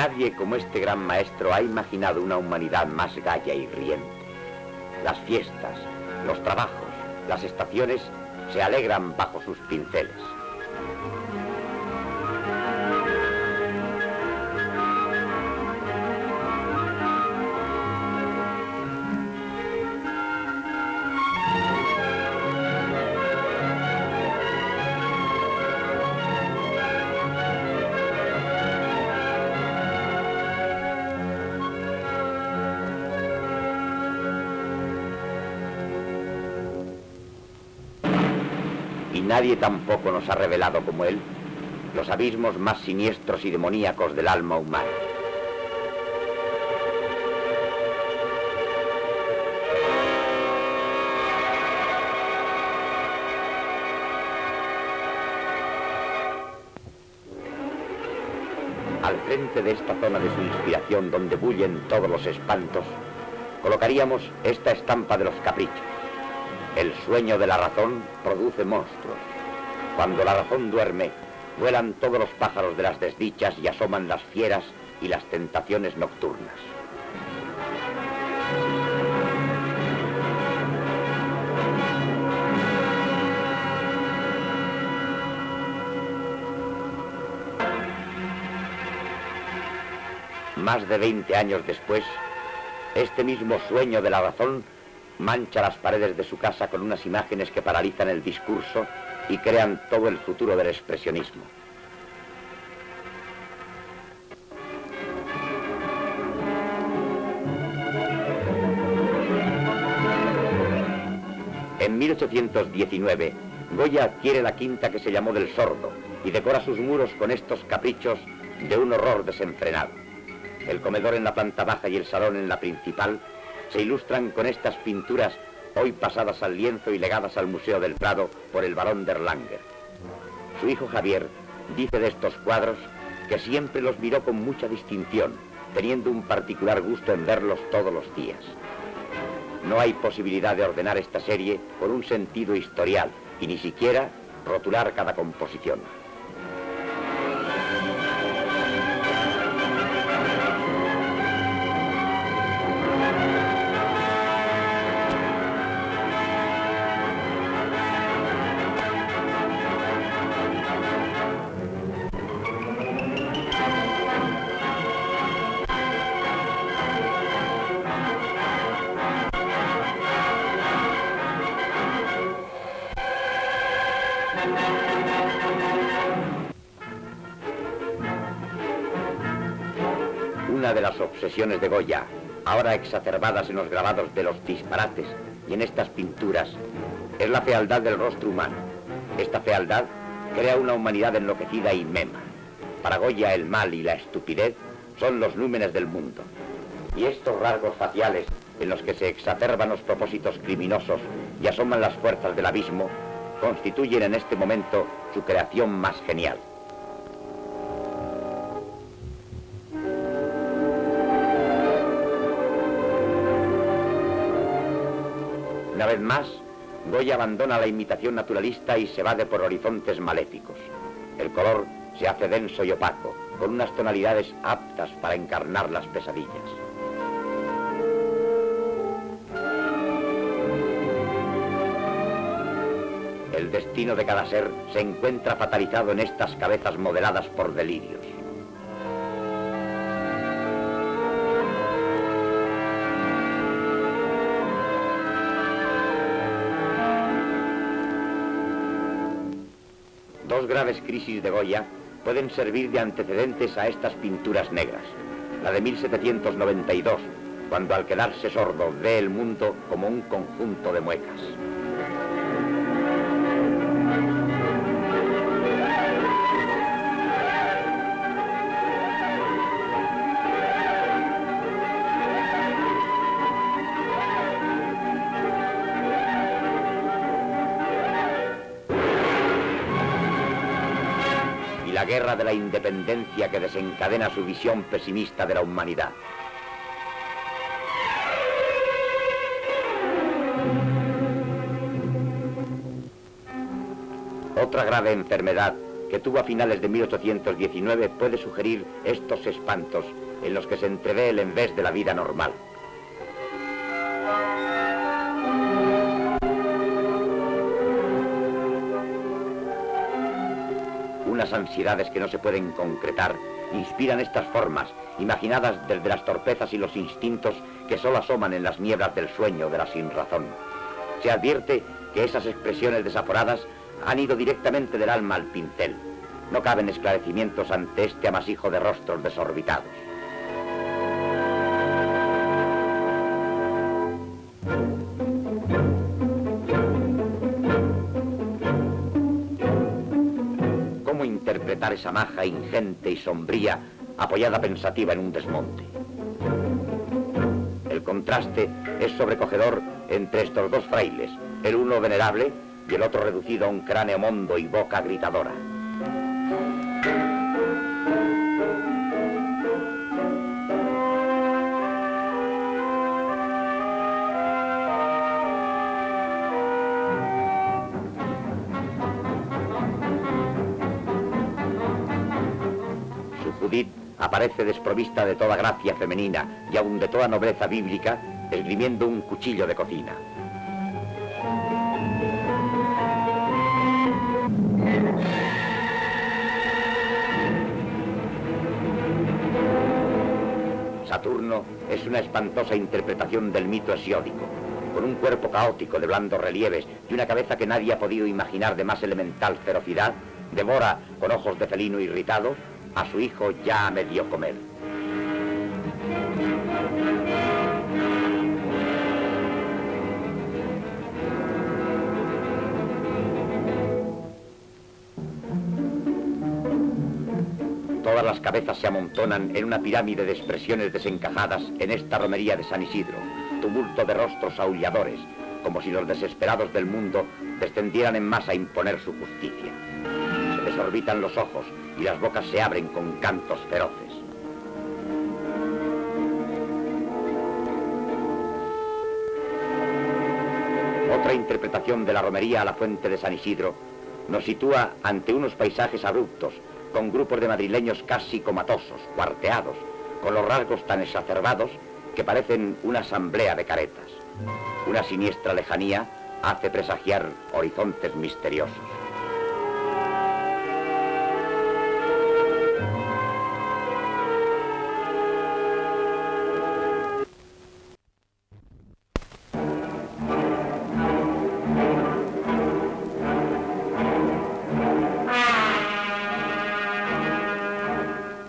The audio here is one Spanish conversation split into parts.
Nadie como este gran maestro ha imaginado una humanidad más gaya y riente. Las fiestas, los trabajos, las estaciones se alegran bajo sus pinceles. Y nadie tampoco nos ha revelado como él los abismos más siniestros y demoníacos del alma humana. Al frente de esta zona de su inspiración, donde bullen todos los espantos, colocaríamos esta estampa de los caprichos. El sueño de la razón produce monstruos. Cuando la razón duerme, vuelan todos los pájaros de las desdichas y asoman las fieras y las tentaciones nocturnas. Más de 20 años después, este mismo sueño de la razón mancha las paredes de su casa con unas imágenes que paralizan el discurso y crean todo el futuro del expresionismo. En 1819, Goya adquiere la quinta que se llamó del Sordo y decora sus muros con estos caprichos de un horror desenfrenado. El comedor en la planta baja y el salón en la principal se ilustran con estas pinturas hoy pasadas al lienzo y legadas al Museo del Prado por el barón de Erlanger. Su hijo Javier dice de estos cuadros que siempre los miró con mucha distinción, teniendo un particular gusto en verlos todos los días. No hay posibilidad de ordenar esta serie por un sentido historial y ni siquiera rotular cada composición. Una de las obsesiones de Goya, ahora exacerbadas en los grabados de los disparates y en estas pinturas, es la fealdad del rostro humano. Esta fealdad crea una humanidad enloquecida y mema. Para Goya el mal y la estupidez son los númenes del mundo. Y estos rasgos faciales en los que se exacerban los propósitos criminosos y asoman las fuerzas del abismo, constituyen en este momento su creación más genial. Una vez más, Goya abandona la imitación naturalista y se vade por horizontes maléficos. El color se hace denso y opaco, con unas tonalidades aptas para encarnar las pesadillas. El destino de cada ser se encuentra fatalizado en estas cabezas modeladas por delirios. Dos graves crisis de Goya pueden servir de antecedentes a estas pinturas negras. La de 1792, cuando al quedarse sordo ve el mundo como un conjunto de muecas. La guerra de la independencia que desencadena su visión pesimista de la humanidad. Otra grave enfermedad que tuvo a finales de 1819 puede sugerir estos espantos en los que se entrevé el envés de la vida normal. Unas ansiedades que no se pueden concretar inspiran estas formas, imaginadas desde las torpezas y los instintos que solo asoman en las nieblas del sueño de la sinrazón. Se advierte que esas expresiones desaforadas han ido directamente del alma al pincel. No caben esclarecimientos ante este amasijo de rostros desorbitados. ¿Cómo interpretar esa maja ingente y sombría apoyada pensativa en un desmonte? El contraste es sobrecogedor entre estos dos frailes, el uno venerable y el otro reducido a un cráneo mondo y boca gritadora. Su Judith aparece desprovista de toda gracia femenina y aun de toda nobleza bíblica, esgrimiendo un cuchillo de cocina. Saturno es una espantosa interpretación del mito hesiódico, con un cuerpo caótico de blandos relieves y una cabeza que nadie ha podido imaginar de más elemental ferocidad, devora, con ojos de felino irritado, a su hijo ya a medio comer. Todas las cabezas se amontonan en una pirámide de expresiones desencajadas en esta romería de San Isidro, tumulto de rostros aulladores, como si los desesperados del mundo descendieran en masa a imponer su justicia. Se desorbitan los ojos y las bocas se abren con cantos feroces. Otra interpretación de la romería a la fuente de San Isidro nos sitúa ante unos paisajes abruptos, con grupos de madrileños casi comatosos, cuarteados, con los rasgos tan exacerbados que parecen una asamblea de caretas. Una siniestra lejanía hace presagiar horizontes misteriosos.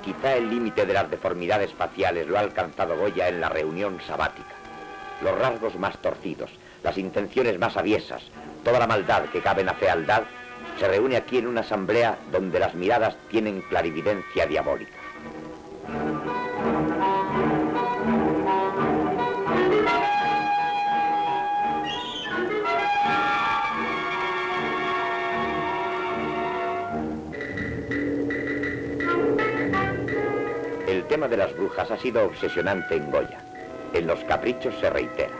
Quizá el límite de las deformidades faciales lo ha alcanzado Goya en la reunión sabática. Los rasgos más torcidos, las intenciones más aviesas, toda la maldad que cabe en la fealdad, se reúne aquí en una asamblea donde las miradas tienen clarividencia diabólica. El tema de las brujas ha sido obsesionante en Goya. En Los Caprichos se reitera.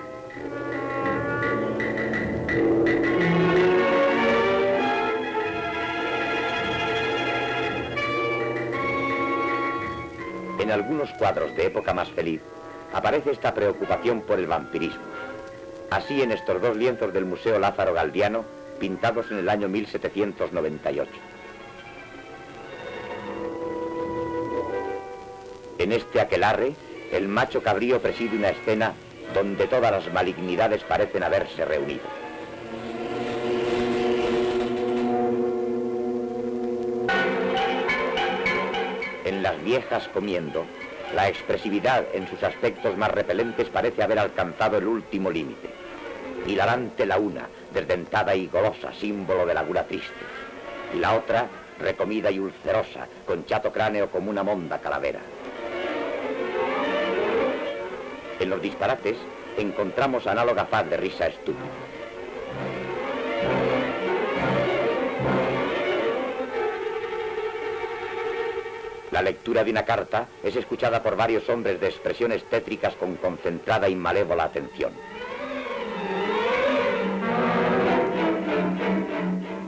En algunos cuadros de época más feliz aparece esta preocupación por el vampirismo. Así en estos dos lienzos del Museo Lázaro Galdiano, pintados en el año 1798. En este aquelarre, el macho cabrío preside una escena donde todas las malignidades parecen haberse reunido. En las viejas comiendo, la expresividad en sus aspectos más repelentes parece haber alcanzado el último límite. Hilarante la una, desdentada y golosa, símbolo de la gula triste. Y la otra, recomida y ulcerosa, con chato cráneo como una monda calavera. En los disparates encontramos análoga faz de risa estúpida. La lectura de una carta es escuchada por varios hombres de expresiones tétricas con concentrada y malévola atención.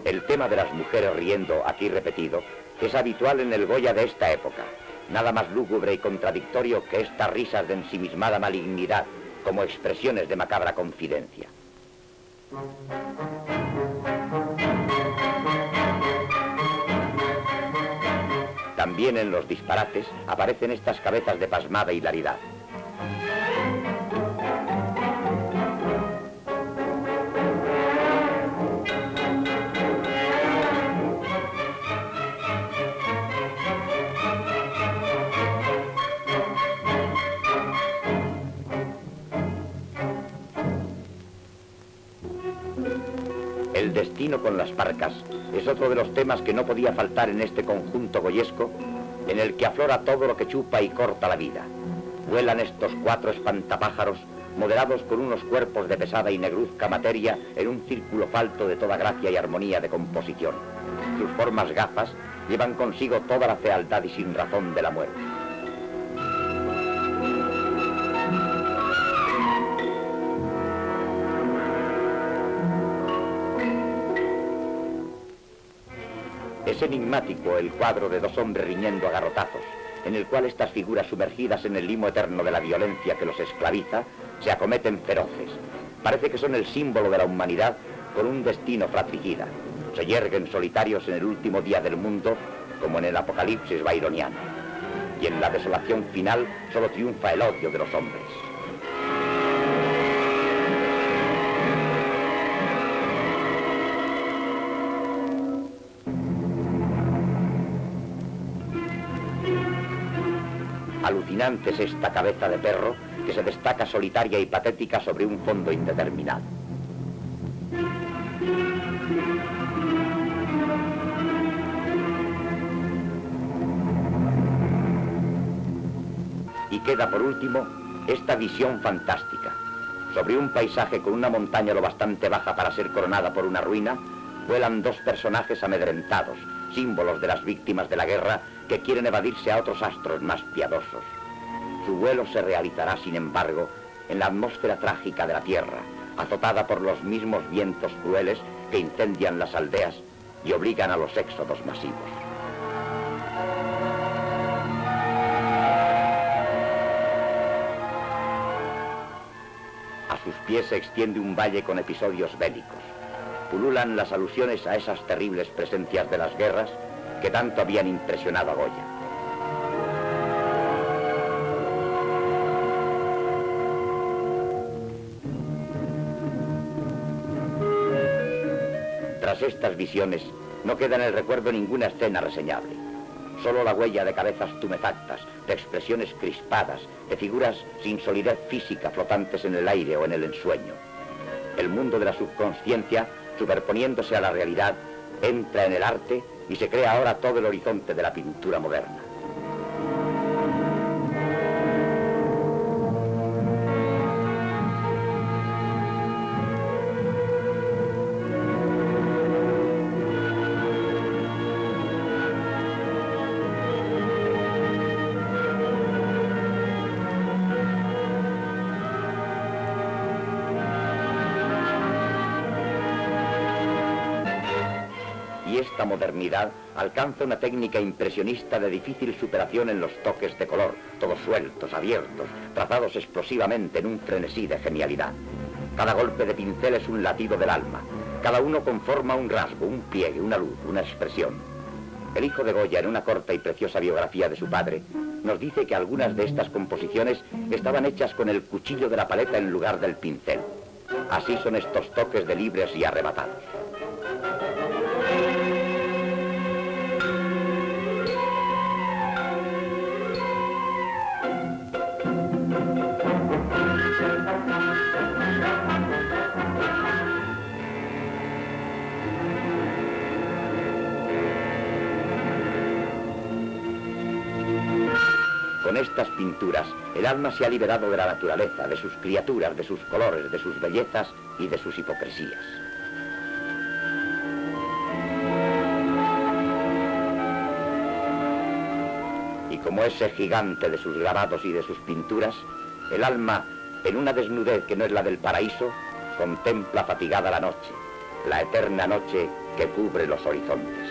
El tema de las mujeres riendo, aquí repetido, es habitual en el Goya de esta época. Nada más lúgubre y contradictorio que estas risas de ensimismada malignidad, como expresiones de macabra confidencia. También en los disparates aparecen estas cabezas de pasmada hilaridad. El destino con las parcas es otro de los temas que no podía faltar en este conjunto goyesco, en el que aflora todo lo que chupa y corta la vida. Vuelan estos 4 espantapájaros, modelados con unos cuerpos de pesada y negruzca materia en un círculo falto de toda gracia y armonía de composición. Sus formas gafas llevan consigo toda la fealdad y sin razón de la muerte. Es enigmático el cuadro de 2 hombres riñendo a garrotazos, en el cual estas figuras sumergidas en el limo eterno de la violencia que los esclaviza, se acometen feroces. Parece que son el símbolo de la humanidad con un destino fratricida. Se yerguen solitarios en el último día del mundo, como en el apocalipsis byroniano. Y en la desolación final solo triunfa el odio de los hombres. Alucinante es esta cabeza de perro que se destaca solitaria y patética sobre un fondo indeterminado. Y queda por último esta visión fantástica. Sobre un paisaje con una montaña lo bastante baja para ser coronada por una ruina, vuelan 2 personajes amedrentados, símbolos de las víctimas de la guerra que quieren evadirse a otros astros más piadosos. Su vuelo se realizará, sin embargo, en la atmósfera trágica de la tierra, azotada por los mismos vientos crueles que incendian las aldeas y obligan a los éxodos masivos. A sus pies se extiende un valle con episodios bélicos. Pululan las alusiones a esas terribles presencias de las guerras que tanto habían impresionado a Goya. Tras estas visiones, no queda en el recuerdo ninguna escena reseñable. Solo la huella de cabezas tumefactas, de expresiones crispadas, de figuras sin solidez física flotantes en el aire o en el ensueño. El mundo de la subconsciencia, superponiéndose a la realidad, entra en el arte y se crea ahora todo el horizonte de la pintura moderna. Y esta modernidad alcanza una técnica impresionista de difícil superación en los toques de color, todos sueltos, abiertos, trazados explosivamente en un frenesí de genialidad. Cada golpe de pincel es un latido del alma, cada uno conforma un rasgo, un pliegue, una luz, una expresión. El hijo de Goya, en una corta y preciosa biografía de su padre, nos dice que algunas de estas composiciones estaban hechas con el cuchillo de la paleta en lugar del pincel. Así son estos toques de libres y arrebatados. Con estas pinturas, el alma se ha liberado de la naturaleza, de sus criaturas, de sus colores, de sus bellezas y de sus hipocresías. Y como ese gigante de sus grabados y de sus pinturas, el alma, en una desnudez que no es la del paraíso, contempla fatigada la noche, la eterna noche que cubre los horizontes.